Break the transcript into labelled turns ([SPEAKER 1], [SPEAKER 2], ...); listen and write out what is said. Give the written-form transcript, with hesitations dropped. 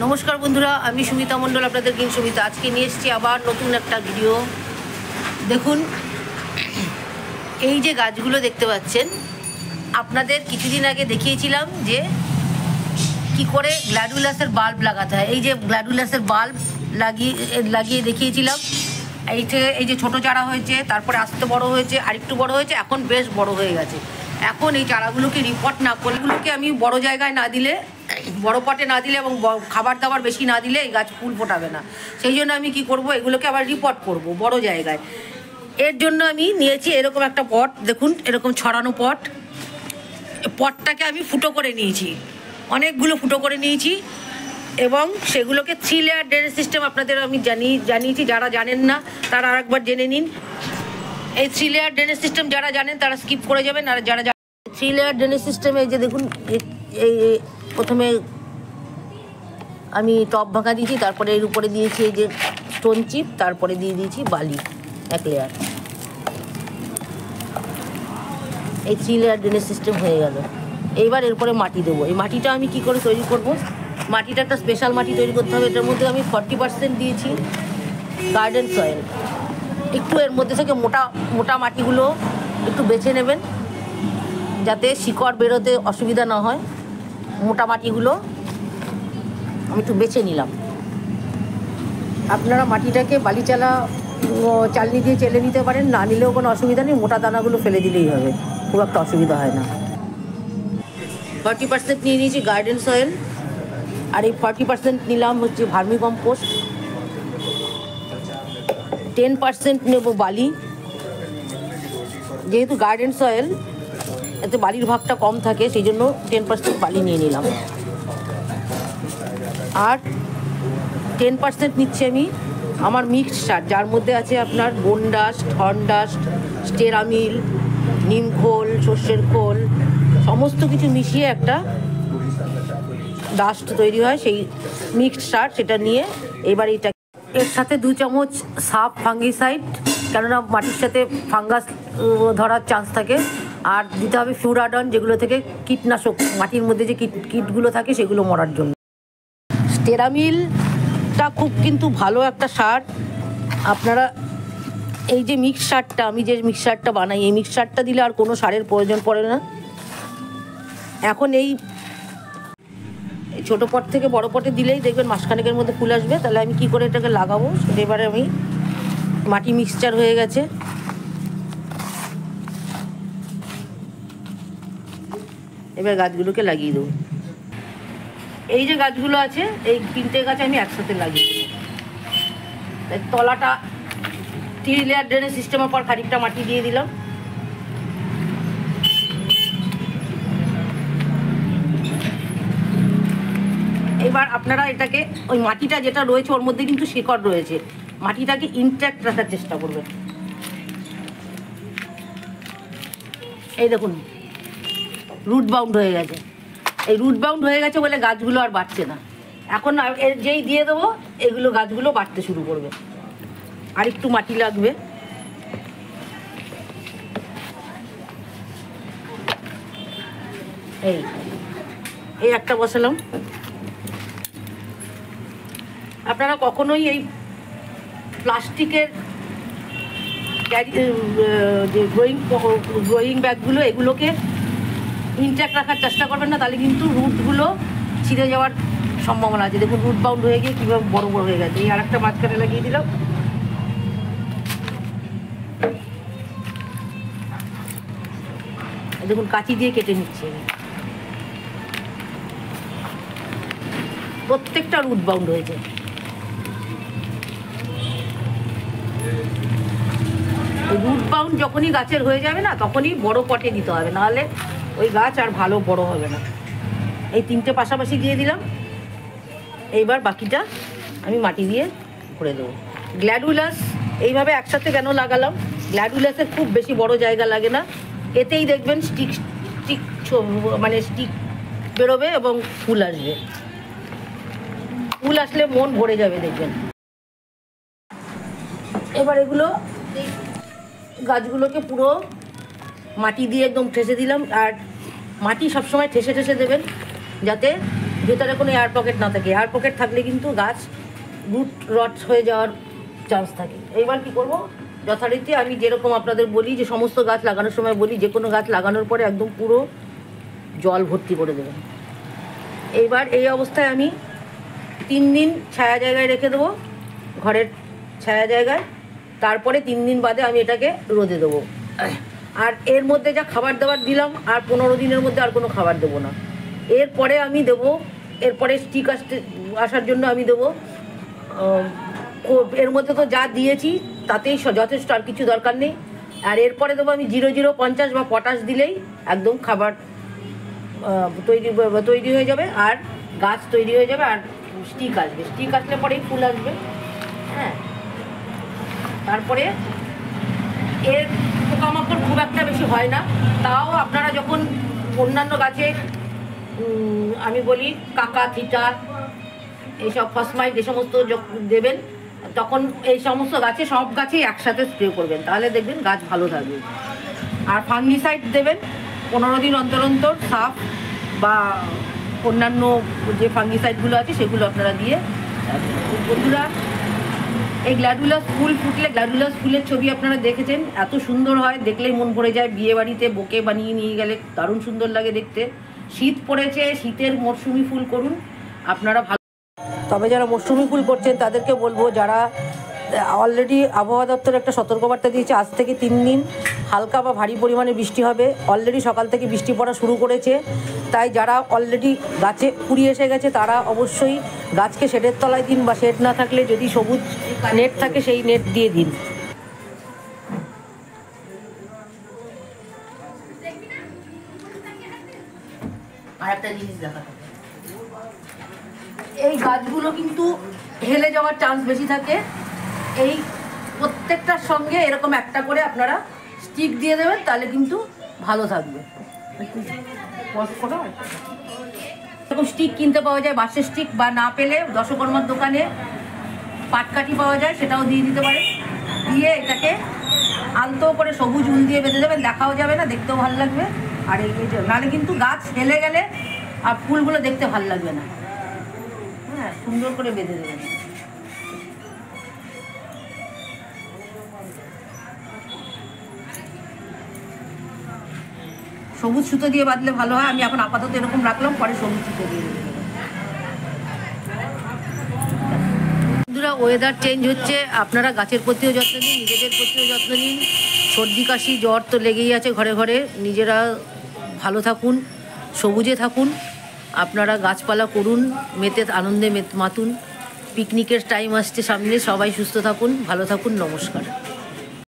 [SPEAKER 1] নমস্কার বন্ধুরা, আমি সুমিতা মণ্ডল, আপনাদের কিং সুমিতা। আজকে নিয়ে এসেছি আবার নতুন একটা ভিডিও। দেখুন, এই যে গাছগুলো দেখতে পাচ্ছেন, আপনাদের কিছুদিন আগে দেখিয়েছিলাম যে কি করে গ্ল্যাডিওলাসের বাল্ব লাগাতে হয়। এই যে গ্ল্যাডিওলাসের বাল্ব লাগিয়ে দেখিয়েছিলাম। এই যে ছোট চারা হয়েছে, তারপরে আস্তে বড় হয়েছে, আরেকটু বড় হয়েছে, এখন বেশ বড় হয়ে গেছে। এখন এই চারাগুলোকে রিপোর্ট না করে, এগুলোকে আমি বড় জায়গায় না দিলে, বড় পটে না দিলে এবং খাবার দাবার বেশি না দিলে এই গাছ ফুল ফোটাবে না। সেই জন্য আমি কি করব, এগুলোকে আবার রিপোর্ট করব বড় জায়গায়। এর জন্য আমি নিয়েছি এরকম একটা পট। দেখুন, এরকম ছড়ানো পট। পটটাকে আমি ফুটো করে নিয়েছি, অনেকগুলো ফুটো করে নিয়েছি, এবং সেগুলোকে 3 লেয়ার ড্রেনেজ সিস্টেম আপনাদের আমি জানিয়েছি। যারা জানেন না তারা আরেকবার জেনে নিন। এই 3 লেয়ার ড্রেনেজ সিস্টেম যারা জানেন তারা স্কিপ করে যাবেন, আর যারা 3 লেয়ার ড্রেনেজ সিস্টেমে এই যে দেখুন, এই প্রথমে আমি টপ ভাঙা দিয়েছি, তারপরে এর উপরে দিয়েছি এই যে স্টোন চিপ, তারপরে দিয়ে দিয়েছি বালি 1 লেয়ার। এই 3 লেয়ার ড্রেনেজ সিস্টেম হয়ে গেল। এইবার এরপরে মাটি দেবো। এই মাটিটা আমি কি করে তৈরি করব, মাটিটা একটা স্পেশাল মাটি তৈরি করতে হবে। এটার মধ্যে আমি 40% দিয়েছি গার্ডেন সয়েল। একটু এর মধ্যে থেকে মোটা মোটা মাটিগুলো একটু বেছে নেবেন, যাতে শিকড় বেরোতে অসুবিধা না হয়। মোটা মাটিগুলো আমি একটু বেছে নিলাম। আপনারা মাটিটাকে বালি চালনি দিয়ে চেলে নিতে পারেন, না নিলেও কোনো অসুবিধা নেই। মোটা দানাগুলো ফেলে দিলেই হবে, খুব একটা অসুবিধা হয় না। 40% নিয়ে নিয়েছি গার্ডেন সয়েল, আর এই 40% নিলাম হচ্ছে ভার্মি কম্পোস্ট। 10% নেব বালি। যেহেতু গার্ডেন সয়েল, এতে বালির ভাগটা কম থাকে, সেই জন্য 10% বালি নিয়ে নিলাম। আর 10% নিচ্ছি আমি আমার মিক্সড সার, যার মধ্যে আছে আপনার বোন ডাস্ট, হর্ন ডাস্ট, স্টেরামিল, নিম খোল, সর্ষের খোল, সমস্ত কিছু মিশিয়ে একটা ডাস্ট তৈরি হয়, সেই মিক্সড সার। সেটা নিয়ে এবার এটা এর সাথে 2 চামচ সাফ ফাঙ্গিসাইড, কেননা মাটির সাথে ফাঙ্গাস ধরার চান্স থাকে। আর দিতে হবে ফিউরাডন, যেগুলো থেকে কীটনাশক, মাটির মধ্যে যে কীটগুলো থাকে সেগুলো মরার জন্য। স্টেরামিলটা খুব কিন্তু ভালো একটা সার। আপনারা এই যে মিক্স সারটা, আমি যে মিক্স সারটা বানাই, এই মিক্স সারটা দিলে আর কোনো সারের প্রয়োজন পড়ে না। এখন এই ছোটো পট থেকে বড় পটে দিলেই দেখবেন মাসখানেকের মধ্যে ফুল আসবে। তাহলে আমি কি করে এটাকে লাগাবো, এবারে আমি মাটি মিক্সচার হয়ে গেছে। এবার গাছগুলোকে লাগিয়ে দেবো। এই যে গাছগুলো আছে, এই 3টে গাছ আমি একসাথে লাগিয়ে দেবো। তাই তলাটা 3 লেয়ার ড্রেনেজ সিস্টেমের পর খানিকটা মাটি দিয়ে দিলাম। এবার আপনারা এটাকে, ওই মাটিটা যেটা রয়েছে ওর মধ্যে কিন্তু শিকড় রয়েছে, মাটিটাকে ইনট্যাক্ট রাখার চেষ্টা করবেন। এই দেখুন, রুট বাউন্ড হয়ে গেছে। এই রুট বাউন্ড হয়ে গেছে বলে গাছগুলো আর বাড়ছে না। এখন যেই দিয়ে দেবো, এগুলো গাছগুলো বাড়তে শুরু করবে। আর একটু মাটি লাগবে। এই একটা বসালাম। আপনারা কখনোই এই প্লাস্টিকের যে গ্রোয়িং ব্যাগগুলো, এগুলোকে ইনট্যাক্ট রাখার চেষ্টা করবেন না, তাহলে কিন্তু রুটগুলো ছিঁড়ে যাওয়ার সম্ভাবনা আছে। দেখুন, রুট বাউন্ড হয়ে গিয়ে কীভাবে বড় বড় হয়ে গেছে। এই আর একটা মাঝখানে লাগিয়ে দিলাম। দেখুন, কাঁচি দিয়ে কেটে নিচ্ছি। প্রত্যেকটা রুট বাউন্ড হয়েছে। রুট বাউন্ড যখনই গাছের হয়ে যাবে না, তখনই বড় পটে দিতে হবে, নাহলে ওই গাছ আর ভালো বড় হবে না। এই 3টে পাশাপাশি দিয়ে দিলাম। এইবার বাকিটা আমি মাটি দিয়ে ভরে দেবো। গ্ল্যাডিওলাস এইভাবে একসাথে কেন লাগালাম, গ্ল্যাডিওলাসের খুব বেশি বড় জায়গা লাগে না। এতেই দেখবেন স্টিক বেরোবে এবং ফুল আসবে। ফুল আসলে মন ভরে যাবে দেখবেন। এবার এগুলো, এই গাছগুলোকে পুরো মাটি দিয়ে একদম ঠেসে দিলাম। আর মাটি সবসময় ঠেসে ঠেসে দেবেন, যাতে ভেতরে কোনো এয়ার পকেট না থাকে। এয়ার পকেট থাকলে কিন্তু গাছ রুট রট হয়ে যাওয়ার চান্স থাকে। এইবার কি করব, যথারীতি আমি যেরকম আপনাদের বলি যে সমস্ত গাছ লাগানোর সময় বলি, যে কোনো গাছ লাগানোর পরে একদম পুরো জল ভর্তি করে দেবেন। এইবার এই অবস্থায় আমি 3 দিন ছায়া জায়গায় রেখে দেবো, ঘরের ছায়া জায়গায়। তারপরে 3 দিন বাদে আমি এটাকে রোদে দেবো। আর এর মধ্যে যা খাবার দাবার দিলাম, আর 15 দিনের মধ্যে আর কোনো খাবার দেবো না। এরপরে আমি দেবো, এরপরে স্টিক আসার জন্য আমি দেবো, এর মধ্যে তো যা দিয়েছি তাতেই যথেষ্ট, আর কিছু দরকার নেই। আর এরপরে দেবো আমি 0050 বা পটাশ দিলেই একদম খাবার তৈরি হয়ে যাবে, আর গাছ তৈরি হয়ে যাবে, আর স্টিক আসবে। স্টিক আসলে পরেই ফুল আসবে। হ্যাঁ, তারপরে এর পোকামাকড় খুব একটা বেশি হয় না। তাও আপনারা যখন অন্যান্য গাছে আমি বলি কাকা থিটা এইসব ফসমাইট যে সমস্ত দেবেন, তখন এই সমস্ত গাছে সব গাছেই একসাথে স্প্রে করবেন, তাহলে দেখবেন গাছ ভালো থাকবে। আর ফাঙ্গিসাইড দেবেন 15 দিন অন্তর অন্তর, সাফ বা অন্যান্য যে ফাঙ্গিসাইডগুলো আছে সেগুলো আপনারা দিয়ে। বন্ধুরা, এই গ্ল্যাডিওলাস ফুল ফুটলে, গ্ল্যাডিওলাস ফুলের ছবি আপনারা দেখেছেন, এত সুন্দর হয়, দেখলেই মন ভরে যায়। বিয়ে বাড়িতে বোকে বানিয়ে নিয়ে গেলে দারুণ সুন্দর লাগে দেখতে। শীত পড়েছে, শীতের মরশুমি ফুল করুন আপনারা ভালো। তবে যারা মরশুমি ফুল করছেন তাদেরকে বলবো, যারা অলরেডি আবহাওয়া দপ্তর একটা সতর্কবার্তা দিয়েছে, আজ থেকে 3 দিন হালকা বা ভারী পরিমাণে বৃষ্টি হবে। অলরেডি সকাল থেকে বৃষ্টি পড়া শুরু করেছে, তাই যারা অলরেডি গাছে কুড়ি এসে গেছে তারা অবশ্যই গাছকে শেডের তলায় দিন, বা শেড না থাকলে যদি সবুজ নেট থাকে সেই নেট দিয়ে দিন। আর একটা জিনিস দেখা, এই গাছগুলো কিন্তু হেলে যাওয়ার চান্স বেশি থাকে। এই প্রত্যেকটার সঙ্গে এরকম একটা করে আপনারা স্টিক দিয়ে দেবেন, তাহলে কিন্তু ভালো থাকবে। এরকম স্টিক কিনতে পাওয়া যায়, বাঁশের স্টিক, বা না পেলে দশকর্মার দোকানে পাটকাঠি পাওয়া যায়, সেটাও দিয়ে দিতে পারে। দিয়ে এটাকে আলতো করে সবুজ উল দিয়ে বেঁধে দেবেন, দেখাও যাবে না, দেখতেও ভালো লাগবে। আর এই নাহলে কিন্তু গাছ হেলে গেলে আর ফুলগুলো দেখতে ভালো লাগবে না। হ্যাঁ, সুন্দর করে বেঁধে দেবেন। সবুজ সুতো দিয়ে বাঁধলে ভালো হয়। আমি এখন আপাতত এরকম রাখলাম, পরে সবুজ সুতো দিয়ে দেবো। বন্ধুরা, ওয়েদার চেঞ্জ হচ্ছে, আপনারা গাছের প্রতিও যত্ন নিন, নিজেদের প্রতিও যত্ন নিন। সর্দি কাশি জ্বর তো লেগেই আছে ঘরে ঘরে। নিজেরা ভালো থাকুন, সবুজে থাকুন, আপনারা গাছপালা করুন, মেতে আনন্দে মাতুন। পিকনিকের টাইম আসছে সামনে, সবাই সুস্থ থাকুন, ভালো থাকুন, নমস্কার।